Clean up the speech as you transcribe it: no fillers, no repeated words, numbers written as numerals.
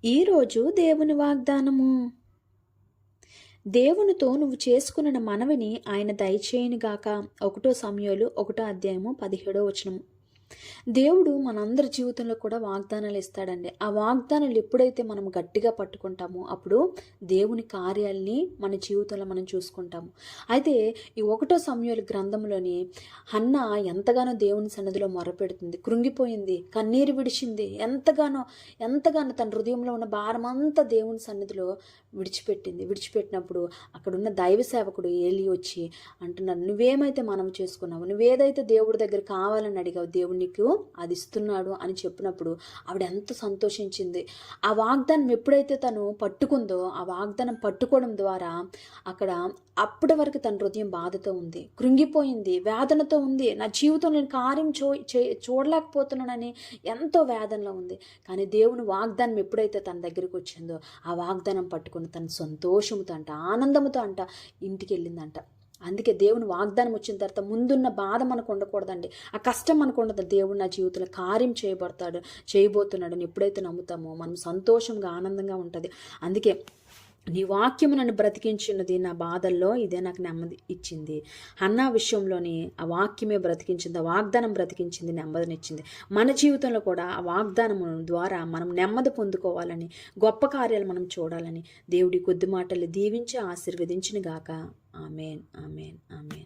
ఈరోజు దేవుని వాగ్దానము. దేవునితో నువ్వు చేసుకున్న మనవిని ఆయన దయచేయునుగాక. 1 సమూయేలు 1:17 దేవుడు మనందరి జీవితంలో కూడా వాగ్దానాలు ఇస్తాడండి. ఆ వాగ్దానాలు ఎప్పుడైతే మనం గట్టిగా పట్టుకుంటామో అప్పుడు దేవుని కార్యాలని మన జీవితంలో మనం చూసుకుంటాము. అయితే ఈ 1 సమూయేలు గ్రంథంలోని హన్నా ఎంతగానో దేవుని సన్నిధిలో మొరపెడుతుంది, కృంగిపోయింది, కన్నీరు విడిచింది, ఎంతగానో తన హృదయంలో ఉన్న భారమంతా దేవుని సన్నిధిలో విడిచిపెట్టినప్పుడు అక్కడున్న దైవ సేవకుడు ఏలి వచ్చి అంటున్నాడు, నువ్వేమైతే మనం చేసుకున్నావు, నువ్వేదైతే దేవుడి దగ్గర కావాలని అడిగావు, దేవుడు నీకు అది ఇస్తున్నాడు అని చెప్పినప్పుడు ఆవిడ ఎంత సంతోషించింది. ఆ వాగ్దానం ఎప్పుడైతే తను పట్టుకుందో, ఆ వాగ్దానం పట్టుకోవడం ద్వారా అప్పటి వరకు తన హృదయం బాధతో ఉంది, కృంగిపోయింది, వేదనతో ఉంది, నా జీవితంలో నేను కార్యం చూడలేకపోతున్నానని ఎంతో వేదనలో ఉంది. కానీ దేవుని వాగ్దానం ఎప్పుడైతే తన దగ్గరికి వచ్చిందో ఆ వాగ్దానం పట్టుకుని తన సంతోషంతో ఆనందంతో ఇంటికి వెళ్ళిందంట. అందుకే దేవుని వాగ్దానం వచ్చిన తర్వాత ముందున్న బాధ మనకు ఉండకూడదండి, ఆ కష్టం మనకు ఉండదు. దేవుడు నా జీవితంలో కార్యం చేయబోతున్నాడని ఎప్పుడైతే నమ్ముతామో మనం సంతోషంగా ఆనందంగా ఉంటుంది. అందుకే నీ వాక్యము నన్ను బ్రతికించినది, నా బాధల్లో ఇదే నాకు నెమ్మది ఇచ్చింది. హన్నా విషయంలోని ఆ వాక్యమే బ్రతికించింది, ఆ వాగ్దానం బ్రతికించింది, నెమ్మదినిచ్చింది. మన జీవితంలో కూడా ఆ వాగ్దానము ద్వారా మనం నెమ్మది పొందుకోవాలని, గొప్ప కార్యాలు మనం చూడాలని దేవుడి కొద్ది మాటలు దీవించి ఆశీర్వదించిన గాక. ఆమేన్, ఆమేన్, ఆమేన్.